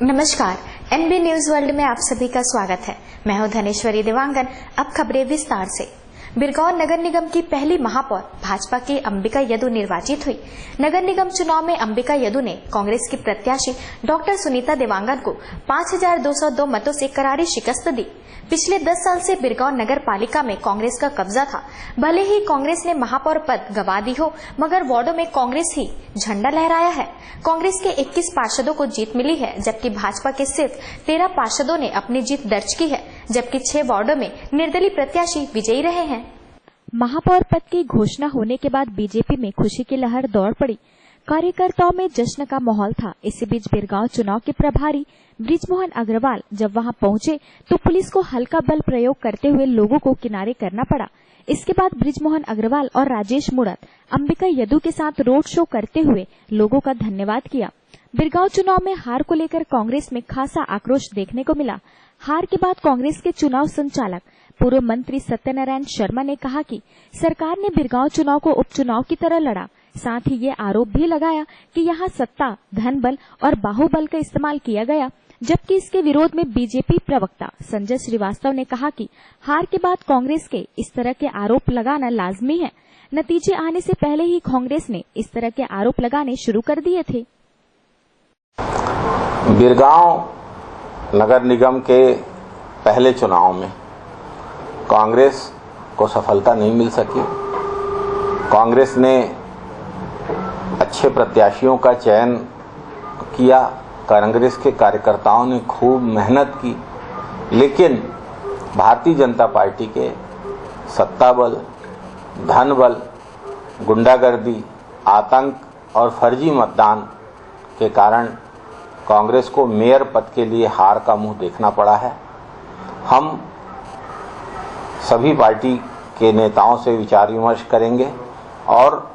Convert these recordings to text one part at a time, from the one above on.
नमस्कार, NB news world में आप सभी का स्वागत है। मैं हूं धनेश्वरी देवांगन। अब खबरें विस्तार से। बिरगांव नगर निगम की पहली महापौर भाजपा की अंबिका यदु निर्वाचित हुई। नगर निगम चुनाव में अंबिका यदु ने कांग्रेस की प्रत्याशी डॉक्टर सुनीता देवांगन को 5202 मतों से करारी शिकस्त दी। पिछले 10 साल से बिरगांव नगर पालिका में कांग्रेस का कब्जा था। भले ही कांग्रेस ने महापौर पद गंवा दी हो, मगर वार्डों में कांग्रेस ही झंडा लहराया है। कांग्रेस के 21 पार्षदों को जीत मिली है, जबकि भाजपा के सिर्फ 13 पार्षदों ने अपनी जीत दर्ज की है, जबकि 6 वार्डों में निर्दलीय प्रत्याशी विजयी रहे हैं। महापौर पद की घोषणा होने के बाद बीजेपी में खुशी की लहर दौड़ पड़ी। कार्यकर्ताओं में जश्न का माहौल था। इसी बीच बिरगांव चुनाव के प्रभारी ब्रिजमोहन अग्रवाल जब वहां पहुंचे तो पुलिस को हल्का बल प्रयोग करते हुए लोगों को किनारे करना पड़ा। इसके बाद ब्रिजमोहन अग्रवाल और राजेश मुड़त अंबिका यदु के साथ रोड शो करते हुए लोगों का धन्यवाद किया। बिरगांव चुनाव में हार को लेकर कांग्रेस में खासा आक्रोश देखने को मिला। हार के बाद कांग्रेस के चुनाव संचालक पूर्व मंत्री सत्यनारायण शर्मा ने कहा कि सरकार ने बिरगांव चुनाव को उपचुनाव की तरह लड़ा। साथ ही ये आरोप भी लगाया कि यहां सत्ता, धन बल और बाहुबल का इस्तेमाल किया गया, जबकि इसके विरोध में बीजेपी प्रवक्ता संजय श्रीवास्तव ने कहा कि हार के बाद कांग्रेस के इस तरह के आरोप लगाना लाजमी है। नतीजे आने से पहले ही कांग्रेस ने इस तरह के आरोप लगाने शुरू कर दिए थे। बिरगांव नगर निगम के पहले चुनाव में कांग्रेस को सफलता नहीं मिल सकी। कांग्रेस ने अच्छे प्रत्याशियों का चयन किया। कांग्रेस के कार्यकर्ताओं ने खूब मेहनत की, लेकिन भारतीय जनता पार्टी के सत्ता बल, धन बल, गुंडागर्दी, आतंक और फर्जी मतदान के कारण कांग्रेस को मेयर पद के लिए हार का मुंह देखना पड़ा है। हम सभी पार्टी के नेताओं से विचार विमर्श करेंगे और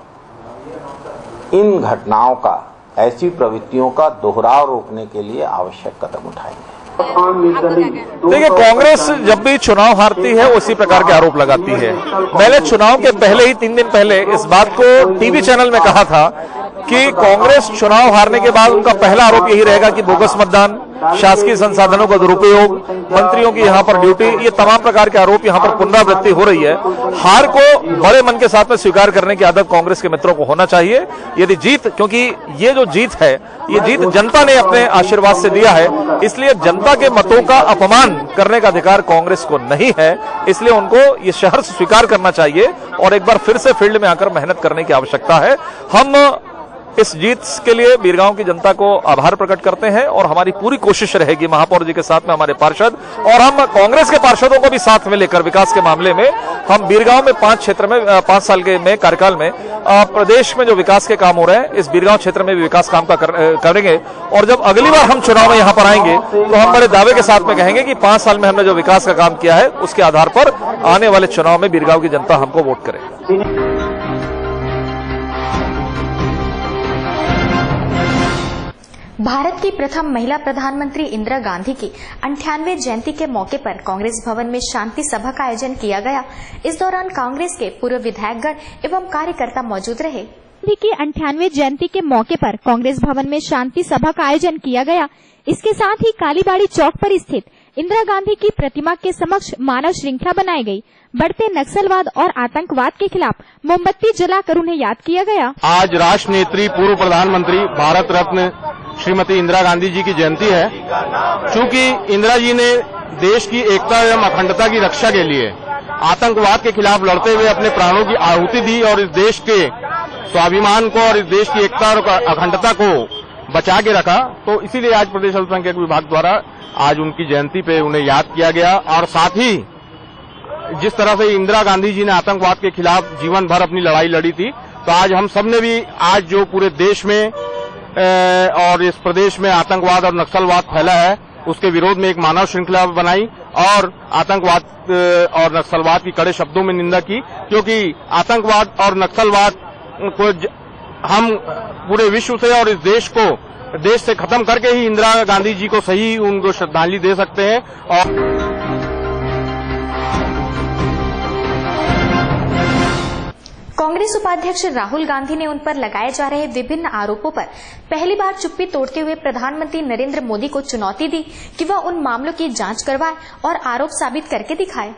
इन घटनाओं का, ऐसी प्रवृत्तियों का दोहराव रोकने के लिए आवश्यक कदम उठाएंगे। देखिए, कांग्रेस जब भी चुनाव हारती है उसी प्रकार के आरोप लगाती है। मैंने चुनाव के पहले ही 3 दिन पहले इस बात को टीवी चैनल में कहा था कि कांग्रेस चुनाव हारने के बाद उनका पहला आरोप यही रहेगा कि बोगस मतदान, शासकीय संसाधनों का दुरुपयोग, मंत्रियों की यहां पर ड्यूटी, ये तमाम प्रकार के आरोप यहां पर पुनरावृत्ति हो रही है। हार को बड़े मन के साथ में स्वीकार करने की आदत कांग्रेस के मित्रों को होना चाहिए। यदि जीत, क्योंकि ये जो जीत है, ये जीत जनता ने अपने आशीर्वाद से दिया है, इसलिए जनता के मतों का अपमान करने का अधिकार कांग्रेस को नहीं है। इसलिए उनको ये शहर स्वीकार करना चाहिए और एक बार फिर से फील्ड में आकर मेहनत करने की आवश्यकता है। हम इस जीत के लिए बिरगांव की जनता को आभार प्रकट करते हैं और हमारी पूरी कोशिश रहेगी महापौर जी के साथ में हमारे पार्षद और हम कांग्रेस के पार्षदों को भी साथ में लेकर विकास के मामले में हम बिरगांव में 5 क्षेत्र में 5 साल के में कार्यकाल में प्रदेश में जो विकास के काम हो रहे हैं, इस बिरगांव क्षेत्र में भी विकास काम का करेंगे। और जब अगली बार हम चुनाव में यहाँ पर आएंगे तो हम बड़े दावे के साथ में कहेंगे कि 5 साल में हमने जो विकास का काम किया है उसके आधार पर आने वाले चुनाव में बिरगांव की जनता हमको वोट करे। भारत की प्रथम महिला प्रधानमंत्री इंदिरा गांधी की 98वें जयंती के मौके पर कांग्रेस भवन में शांति सभा का आयोजन किया गया। इस दौरान कांग्रेस के पूर्व विधायकगण एवं कार्यकर्ता मौजूद रहे। गांधी की 98वें जयंती के मौके पर कांग्रेस भवन में शांति सभा का आयोजन किया गया। इसके साथ ही कालीबाड़ी चौक पर स्थित इंदिरा गांधी की प्रतिमा के समक्ष मानव श्रृंखला बनाई गई। बढ़ते नक्सलवाद और आतंकवाद के खिलाफ मोमबत्ती जलाकर उन्हें याद किया गया। आज राष्ट्र नेत्री, पूर्व प्रधानमंत्री, भारत रत्न श्रीमती इंदिरा गांधी जी की जयंती है। चूंकि इंदिरा जी ने देश की एकता एवं अखंडता की रक्षा के लिए आतंकवाद के खिलाफ लड़ते हुए अपने प्राणों की आहुति दी और इस देश के स्वाभिमान को और इस देश की एकता और अखंडता को बचा के रखा, तो इसीलिए आज प्रदेश अल्पसंख्यक विभाग द्वारा आज उनकी जयंती पे उन्हें याद किया गया। और साथ ही जिस तरह से इंदिरा गांधी जी ने आतंकवाद के खिलाफ जीवन भर अपनी लड़ाई लड़ी थी, तो आज हम सबने भी आज जो पूरे देश में और इस प्रदेश में आतंकवाद और नक्सलवाद फैला है उसके विरोध में एक मानव श्रृंखला बनाई और आतंकवाद और नक्सलवाद की कड़े शब्दों में निंदा की, क्योंकि आतंकवाद और नक्सलवाद को हम पूरे विश्व से और इस देश से खत्म करके ही इंदिरा गांधी जी को सही उनको श्रद्धांजलि दे सकते हैं। और कांग्रेस उपाध्यक्ष राहुल गांधी ने उन पर लगाए जा रहे विभिन्न आरोपों पर पहली बार चुप्पी तोड़ते हुए प्रधानमंत्री नरेंद्र मोदी को चुनौती दी कि वह उन मामलों की जांच करवाए और आरोप साबित करके दिखाए।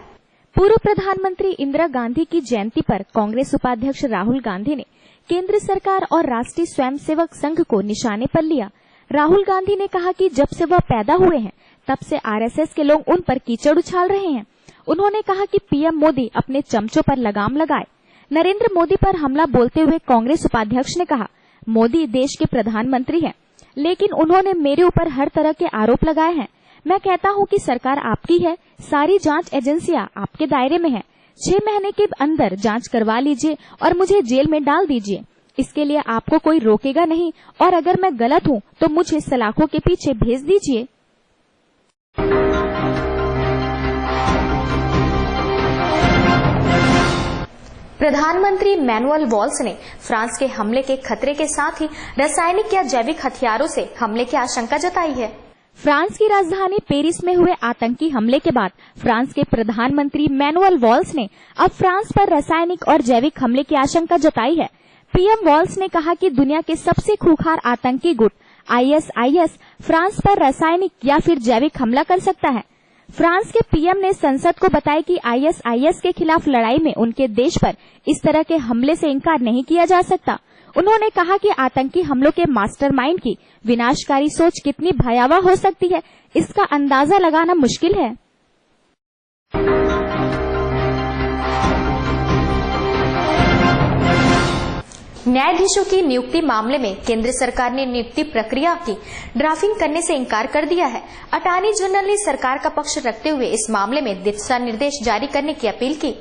पूर्व प्रधानमंत्री इंदिरा गांधी की जयंती पर कांग्रेस उपाध्यक्ष राहुल गांधी ने केंद्र सरकार और राष्ट्रीय स्वयंसेवक संघ को निशाने पर लिया। राहुल गांधी ने कहा कि जब से वह पैदा हुए हैं तब से आरएसएस के लोग उन पर कीचड़ उछाल रहे हैं। उन्होंने कहा कि पीएम मोदी अपने चमचों पर लगाम लगाए। नरेंद्र मोदी पर हमला बोलते हुए कांग्रेस उपाध्यक्ष ने कहा, मोदी देश के प्रधानमंत्री हैं, लेकिन उन्होंने मेरे ऊपर हर तरह के आरोप लगाए हैं। मैं कहता हूं कि सरकार आपकी है, सारी जांच एजेंसियां आपके दायरे में हैं। 6 महीने के अंदर जांच करवा लीजिए और मुझे जेल में डाल दीजिए। इसके लिए आपको कोई रोकेगा नहीं और अगर मैं गलत हूं तो मुझे सलाखों के पीछे भेज दीजिए। प्रधानमंत्री मैनुअल वॉल्स ने फ्रांस के हमले के खतरे के साथ ही रासायनिक या जैविक हथियारों से हमले की आशंका जताई है। फ्रांस की राजधानी पेरिस में हुए आतंकी हमले के बाद फ्रांस के प्रधानमंत्री मैनुअल वॉल्स ने अब फ्रांस पर रासायनिक और जैविक हमले की आशंका जताई है। पीएम वॉल्स ने कहा कि दुनिया के सबसे खूंखार आतंकी गुट आईएसआईएस फ्रांस पर रासायनिक या फिर जैविक हमला कर सकता है। फ्रांस के पीएम ने संसद को बताया कि आईएसआईएस के खिलाफ लड़ाई में उनके देश पर इस तरह के हमले से इनकार नहीं किया जा सकता। उन्होंने कहा कि आतंकी हमलों के मास्टरमाइंड की विनाशकारी सोच कितनी भयावह हो सकती है, इसका अंदाजा लगाना मुश्किल है। न्यायाधीशों की नियुक्ति मामले में केंद्र सरकार ने नियुक्ति प्रक्रिया की ड्राफ्टिंग करने से इनकार कर दिया है। अटॉर्नी जनरल ने सरकार का पक्ष रखते हुए इस मामले में दिशा निर्देश जारी करने की अपील की।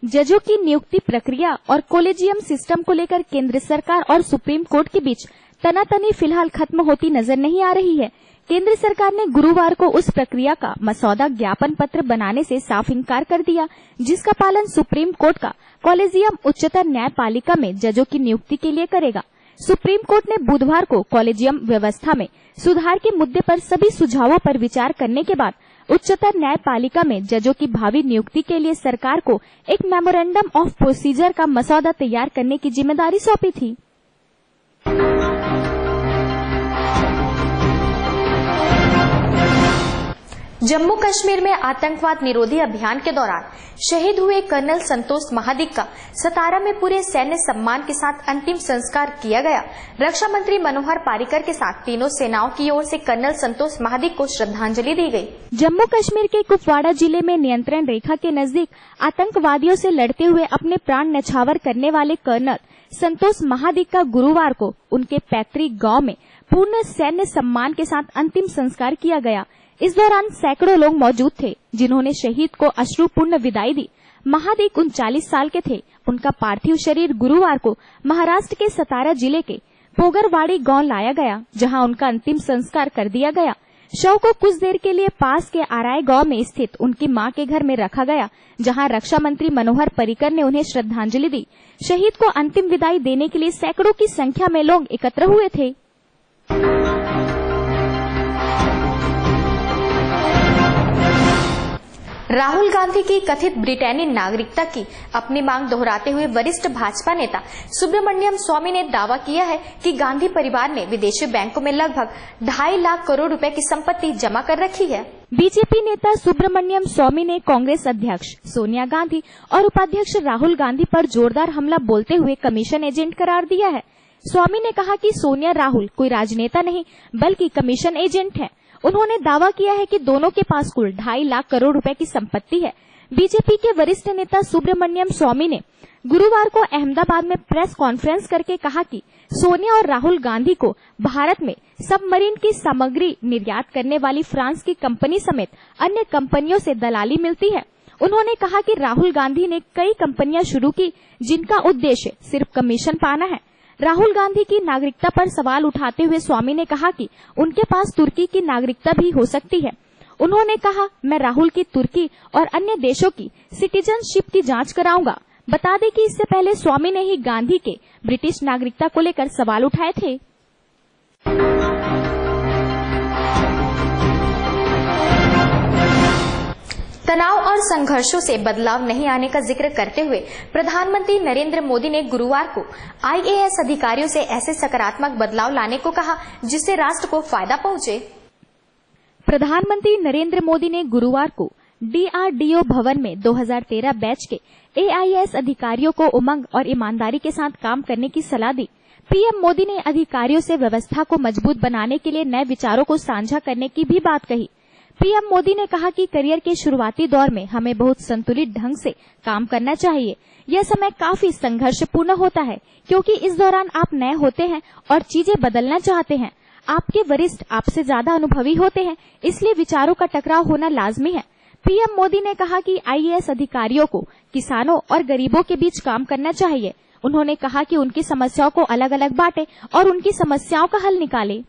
जजों की नियुक्ति प्रक्रिया और कॉलेजियम सिस्टम को लेकर केंद्र सरकार और सुप्रीम कोर्ट के बीच तनातनी फिलहाल खत्म होती नजर नहीं आ रही है। केंद्र सरकार ने गुरुवार को उस प्रक्रिया का मसौदा ज्ञापन पत्र बनाने से साफ इनकार कर दिया, जिसका पालन सुप्रीम कोर्ट का कॉलेजियम उच्चतर न्यायपालिका में जजों की नियुक्ति के लिए करेगा। सुप्रीम कोर्ट ने बुधवार को कॉलेजियम व्यवस्था में सुधार के मुद्दे पर सभी सुझावों पर विचार करने के बाद उच्चतर न्यायपालिका में जजों की भावी नियुक्ति के लिए सरकार को एक मेमोरेंडम ऑफ प्रोसीजर का मसौदा तैयार करने की जिम्मेदारी सौंपी थी। जम्मू कश्मीर में आतंकवाद निरोधी अभियान के दौरान शहीद हुए कर्नल संतोष महादिक का सतारा में पूरे सैन्य सम्मान के साथ अंतिम संस्कार किया गया। रक्षा मंत्री मनोहर पारिकर के साथ तीनों सेनाओं की ओर से कर्नल संतोष महादिक को श्रद्धांजलि दी गई। जम्मू कश्मीर के कुपवाड़ा जिले में नियंत्रण रेखा के नजदीक आतंकवादियों से लड़ते हुए अपने प्राण न्यौछावर करने वाले कर्नल संतोष महादिक का गुरुवार को उनके पैतृक गाँव में पूर्ण सैन्य सम्मान के साथ अंतिम संस्कार किया गया। इस दौरान सैकड़ों लोग मौजूद थे, जिन्होंने शहीद को अश्रुपूर्ण विदाई दी। महादिक 39 साल के थे। उनका पार्थिव शरीर गुरुवार को महाराष्ट्र के सतारा जिले के पोगरवाड़ी गांव लाया गया, जहां उनका अंतिम संस्कार कर दिया गया। शव को कुछ देर के लिए पास के आराय गांव में स्थित उनकी मां के घर में रखा गया, जहां रक्षा मंत्री मनोहर पर्रिकर ने उन्हें श्रद्धांजलि दी। शहीद को अंतिम विदाई देने के लिए सैकड़ों की संख्या में लोग एकत्र हुए थे। राहुल गांधी की कथित ब्रिटेनी नागरिकता की अपनी मांग दोहराते हुए वरिष्ठ भाजपा नेता सुब्रमण्यम स्वामी ने दावा किया है कि गांधी परिवार ने विदेशी बैंकों में लगभग 2.5 लाख करोड़ रुपए की संपत्ति जमा कर रखी है। बीजेपी नेता सुब्रमण्यम स्वामी ने कांग्रेस अध्यक्ष सोनिया गांधी और उपाध्यक्ष राहुल गांधी पर जोरदार हमला बोलते हुए कमीशन एजेंट करार दिया है। स्वामी ने कहा कि सोनिया राहुल कोई राजनेता नहीं बल्कि कमीशन एजेंट है। उन्होंने दावा किया है कि दोनों के पास कुल 2.5 लाख करोड़ रुपए की संपत्ति है। बीजेपी के वरिष्ठ नेता सुब्रमण्यम स्वामी ने गुरुवार को अहमदाबाद में प्रेस कॉन्फ्रेंस करके कहा कि सोनिया और राहुल गांधी को भारत में सबमरीन की सामग्री निर्यात करने वाली फ्रांस की कंपनी समेत अन्य कंपनियों से दलाली मिलती है। उन्होंने कहा कि राहुल गांधी ने कई कंपनियां शुरू की जिनका उद्देश्य सिर्फ कमीशन पाना है। राहुल गांधी की नागरिकता पर सवाल उठाते हुए स्वामी ने कहा कि उनके पास तुर्की की नागरिकता भी हो सकती है। उन्होंने कहा, मैं राहुल की तुर्की और अन्य देशों की सिटीजनशिप की जांच कराऊंगा। बता दें कि इससे पहले स्वामी ने ही गांधी के ब्रिटिश नागरिकता को लेकर सवाल उठाए थे। तनाव और संघर्षों से बदलाव नहीं आने का जिक्र करते हुए प्रधानमंत्री नरेंद्र मोदी ने गुरुवार को IAS अधिकारियों से ऐसे सकारात्मक बदलाव लाने को कहा जिससे राष्ट्र को फायदा पहुंचे। प्रधानमंत्री नरेंद्र मोदी ने गुरुवार को DRDO भवन में 2013 बैच के AIS अधिकारियों को उमंग और ईमानदारी के साथ काम करने की सलाह दी। पीएम मोदी ने अधिकारियों से व्यवस्था को मजबूत बनाने के लिए नए विचारों को साझा करने की भी बात कही। पीएम मोदी ने कहा कि करियर के शुरुआती दौर में हमें बहुत संतुलित ढंग से काम करना चाहिए। यह समय काफी संघर्षपूर्ण होता है क्योंकि इस दौरान आप नए होते हैं और चीजें बदलना चाहते हैं। आपके वरिष्ठ आपसे ज्यादा अनुभवी होते हैं, इसलिए विचारों का टकराव होना लाजमी है। पीएम मोदी ने कहा कि IAS अधिकारियों को किसानों और गरीबों के बीच काम करना चाहिए। उन्होंने कहा कि उनकी समस्याओं को अलग अलग बांटे और उनकी समस्याओं का हल निकाले।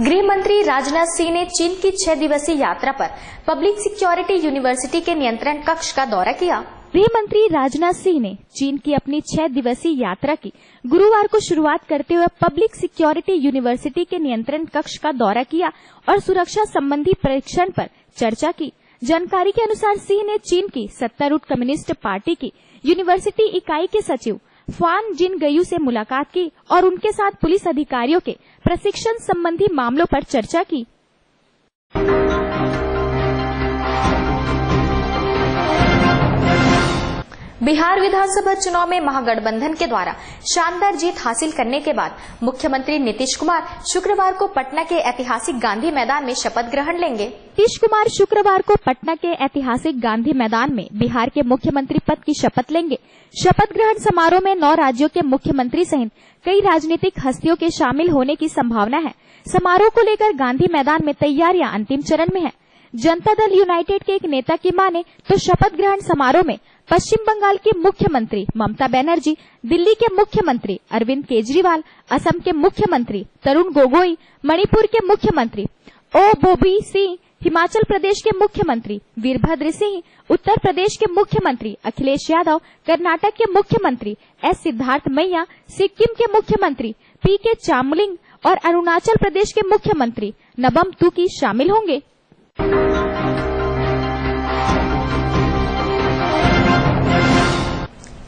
गृह मंत्री राजनाथ सिंह ने चीन की 6 दिवसीय यात्रा पर पब्लिक सिक्योरिटी यूनिवर्सिटी के नियंत्रण कक्ष का दौरा किया। गृह मंत्री राजनाथ सिंह ने चीन की अपनी 6 दिवसीय यात्रा की गुरुवार को शुरुआत करते हुए पब्लिक सिक्योरिटी यूनिवर्सिटी के नियंत्रण कक्ष का दौरा किया और सुरक्षा संबंधी परीक्षण पर चर्चा की। जानकारी के अनुसार सिंह ने चीन की सत्तारूढ़ कम्युनिस्ट पार्टी की यूनिवर्सिटी इकाई के सचिव फान जिनगयू से मुलाकात की और उनके साथ पुलिस अधिकारियों के प्रशिक्षण संबंधी मामलों पर चर्चा की। बिहार विधानसभा चुनाव में महागठबंधन के द्वारा शानदार जीत हासिल करने के बाद मुख्यमंत्री नीतीश कुमार शुक्रवार को पटना के ऐतिहासिक गांधी मैदान में शपथ ग्रहण लेंगे। नीतीश कुमार शुक्रवार को पटना के ऐतिहासिक गांधी मैदान में बिहार के मुख्यमंत्री पद की शपथ लेंगे। शपथ ग्रहण समारोह में 9 राज्यों के मुख्यमंत्री सहित कई राजनीतिक हस्तियों के शामिल होने की संभावना है। समारोह को लेकर गांधी मैदान में तैयारियां अंतिम चरण में है। जनता दल यूनाइटेड के एक नेता की माने तो शपथ ग्रहण समारोह में पश्चिम बंगाल की मुख्यमंत्री ममता बनर्जी, दिल्ली के मुख्यमंत्री अरविंद केजरीवाल, असम के मुख्यमंत्री तरुण गोगोई, मणिपुर के मुख्यमंत्री ओ.बी. सिंह, हिमाचल प्रदेश के मुख्यमंत्री वीरभद्र सिंह, उत्तर प्रदेश के मुख्यमंत्री अखिलेश यादव, कर्नाटक के मुख्यमंत्री एस. सिद्धार्थ मैया, सिक्किम के मुख्यमंत्री पी.के. चामलिंग और अरुणाचल प्रदेश के मुख्यमंत्री नबम तुकी शामिल होंगे।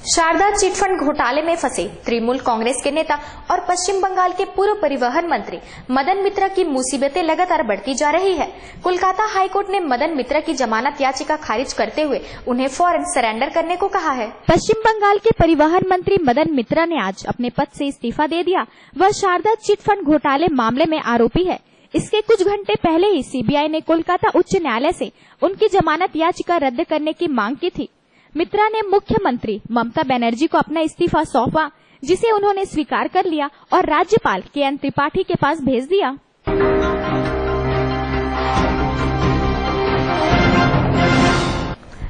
शारदा चिटफंड घोटाले में फंसे तृणमूल कांग्रेस के नेता और पश्चिम बंगाल के पूर्व परिवहन मंत्री मदन मित्रा की मुसीबतें लगातार बढ़ती जा रही है। कोलकाता हाईकोर्ट ने मदन मित्रा की जमानत याचिका खारिज करते हुए उन्हें फौरन सरेंडर करने को कहा है। पश्चिम बंगाल के परिवहन मंत्री मदन मित्रा ने आज अपने पद से इस्तीफा दे दिया। वह शारदा चिटफंड घोटाले मामले में आरोपी है। इसके कुछ घंटे पहले ही सीबीआई ने कोलकाता उच्च न्यायालय से उनकी जमानत याचिका रद्द करने की मांग की थी। मित्रा ने मुख्यमंत्री ममता बनर्जी को अपना इस्तीफा सौंपा, जिसे उन्होंने स्वीकार कर लिया और राज्यपाल के.एन. त्रिपाठी के पास भेज दिया।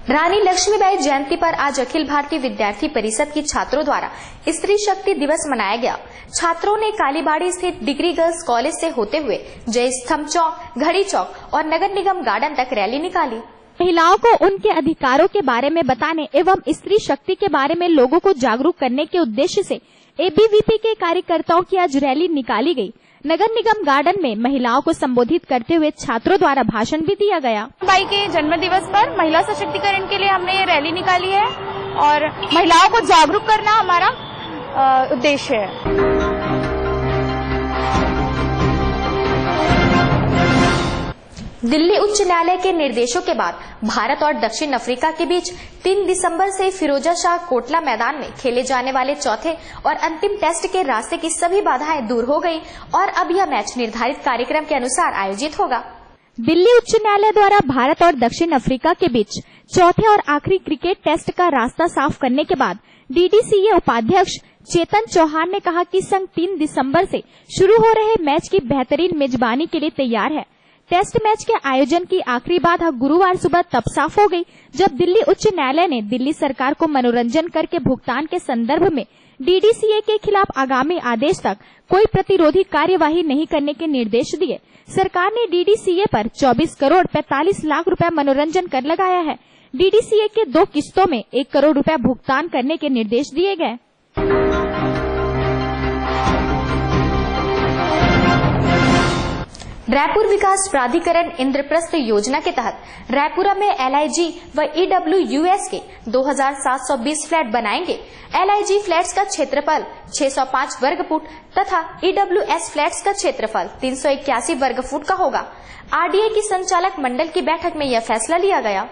रानी लक्ष्मीबाई जयंती पर आज अखिल भारतीय विद्यार्थी परिषद की छात्रों द्वारा स्त्री शक्ति दिवस मनाया गया। छात्रों ने कालीबाड़ी स्थित डिग्री गर्ल्स कॉलेज से होते हुए जय स्तंभ चौक, घड़ी चौक और नगर निगम गार्डन तक रैली निकाली। महिलाओं को उनके अधिकारों के बारे में बताने एवं स्त्री शक्ति के बारे में लोगों को जागरूक करने के उद्देश्य से एबीवीपी के कार्यकर्ताओं की आज रैली निकाली गई। नगर निगम गार्डन में महिलाओं को संबोधित करते हुए छात्रों द्वारा भाषण भी दिया गया। बाई के जन्म दिवस पर महिला सशक्तिकरण के लिए हमने ये रैली निकाली है और महिलाओं को जागरूक करना हमारा उद्देश्य है। दिल्ली उच्च न्यायालय के निर्देशों के बाद भारत और दक्षिण अफ्रीका के बीच 3 दिसंबर से फिरोजा शाह कोटला मैदान में खेले जाने वाले चौथे और अंतिम टेस्ट के रास्ते की सभी बाधाएं दूर हो गई और अब यह मैच निर्धारित कार्यक्रम के अनुसार आयोजित होगा। दिल्ली उच्च न्यायालय द्वारा भारत और दक्षिण अफ्रीका के बीच चौथे और आखिरी क्रिकेट टेस्ट का रास्ता साफ करने के बाद डीडीसीए उपाध्यक्ष चेतन चौहान ने कहा कि संघ 3 दिसंबर से शुरू हो रहे मैच की बेहतरीन मेजबानी के लिए तैयार है। टेस्ट मैच के आयोजन की आखिरी बाधा गुरुवार सुबह तब साफ हो गई जब दिल्ली उच्च न्यायालय ने दिल्ली सरकार को मनोरंजन कर के भुगतान के संदर्भ में डीडीसीए के खिलाफ आगामी आदेश तक कोई प्रतिरोधी कार्यवाही नहीं करने के निर्देश दिए। सरकार ने डीडीसीए पर 24 करोड़ 45 लाख रुपए मनोरंजन कर लगाया है। डीडीसीए के 2 किस्तों में 1 करोड़ रुपए भुगतान करने के निर्देश दिए गए। रायपुर विकास प्राधिकरण इंद्रप्रस्थ योजना के तहत रायपुरा में LIG व EWUS के 2720 फ्लैट बनाएंगे। LIG फ्लैट्स का क्षेत्रफल 605 वर्ग फुट तथा EWS फ्लैट्स का क्षेत्रफल 381 वर्ग फुट का होगा। RDA की संचालक मंडल की बैठक में यह फैसला लिया गया।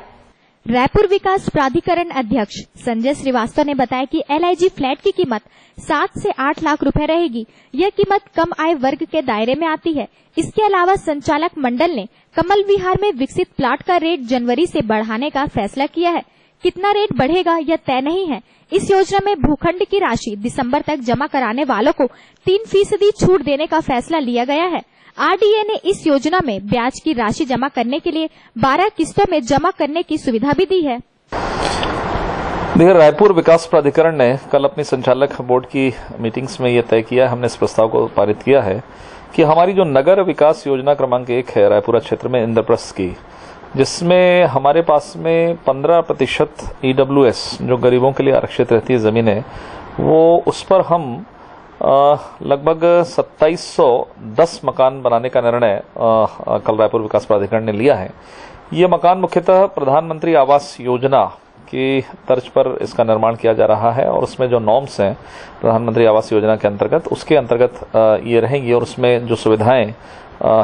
रायपुर विकास प्राधिकरण अध्यक्ष संजय श्रीवास्तव ने बताया कि LIG फ्लैट की कीमत 7 से 8 लाख रुपए रहेगी। यह कीमत कम आय वर्ग के दायरे में आती है। इसके अलावा संचालक मंडल ने कमल विहार में विकसित प्लाट का रेट जनवरी से बढ़ाने का फैसला किया है। कितना रेट बढ़ेगा यह तय नहीं है। इस योजना में भूखंड की राशि दिसंबर तक जमा कराने वालों को 3% छूट देने का फैसला लिया गया है। RDA ने इस योजना में ब्याज की राशि जमा करने के लिए 12 किस्तों में जमा करने की सुविधा भी दी है। देखिए, रायपुर विकास प्राधिकरण ने कल अपनी संचालक बोर्ड की मीटिंग्स में यह तय किया, हमने इस प्रस्ताव को पारित किया है कि हमारी जो नगर विकास योजना क्रमांक 1 है रायपुरा क्षेत्र में इंद्रप्रस्थ की, जिसमें हमारे पास में 15% EWS जो गरीबों के लिए आरक्षित रहती है जमीनें, वो उस पर हम लगभग 2710 मकान बनाने का निर्णय कल रायपुर विकास प्राधिकरण ने लिया है। ये मकान मुख्यतः प्रधानमंत्री आवास योजना की तर्ज पर इसका निर्माण किया जा रहा है और उसमें जो नॉर्म्स हैं प्रधानमंत्री आवास योजना के अंतर्गत, उसके अंतर्गत ये रहेंगी और उसमें जो सुविधाएं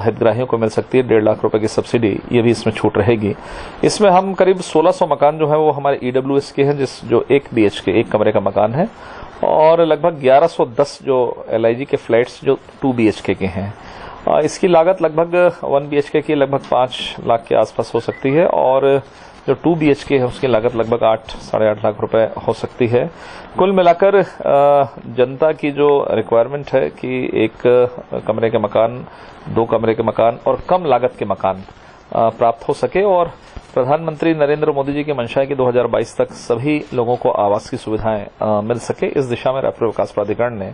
हितग्राहियों को मिल सकती है, 1.5 लाख रुपए की सब्सिडी, ये भी इसमें छूट रहेगी। इसमें हम करीब 1600 मकान जो है वो हमारे EWS के हैं, जो 1 BHK 1 कमरे का मकान है, और लगभग 1110 जो LIG के फ्लैट्स जो 2 BHK के हैं। इसकी लागत लगभग 1 BHK की लगभग 5 लाख के आसपास हो सकती है और जो 2 BHK है उसकी लागत लगभग 8-8.5 लाख रुपए हो सकती है। कुल मिलाकर जनता की जो रिक्वायरमेंट है कि 1 कमरे के मकान, 2 कमरे के मकान और कम लागत के मकान प्राप्त हो सके, और प्रधानमंत्री नरेंद्र मोदी जी की मंशा है कि 2022 तक सभी लोगों को आवास की सुविधाएं मिल सके। इस दिशा में रायपुर विकास प्राधिकरण ने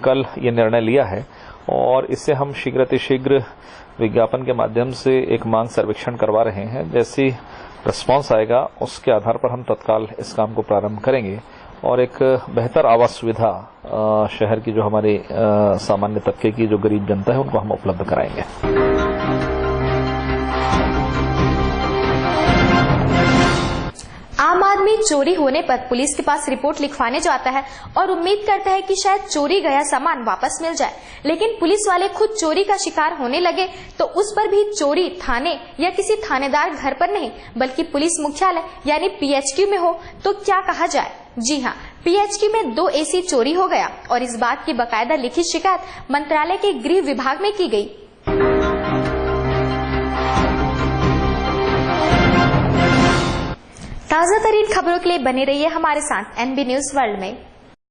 कल ये निर्णय लिया है और इससे हम शीघ्र विज्ञापन के माध्यम से एक मांग सर्वेक्षण करवा रहे हैं। जैसी रिस्पांस आएगा उसके आधार पर हम तत्काल इस काम को प्रारंभ करेंगे और एक बेहतर आवास सुविधा शहर की जो हमारी सामान्य तबके की जो गरीब जनता है उनको हम उपलब्ध कराएंगे। आम आदमी चोरी होने पर पुलिस के पास रिपोर्ट लिखवाने जाता है और उम्मीद करता है कि शायद चोरी गया सामान वापस मिल जाए, लेकिन पुलिस वाले खुद चोरी का शिकार होने लगे तो उस पर भी चोरी थाने या किसी थानेदार घर पर नहीं बल्कि पुलिस मुख्यालय यानी PHQ में हो तो क्या कहा जाए। जी हाँ, PHQ में 2 AC चोरी हो गया और इस बात की बाकायदा लिखित शिकायत मंत्रालय के गृह विभाग में की गई। ताजा तरीन खबरों के लिए बने रहिए हमारे साथ NB न्यूज वर्ल्ड में।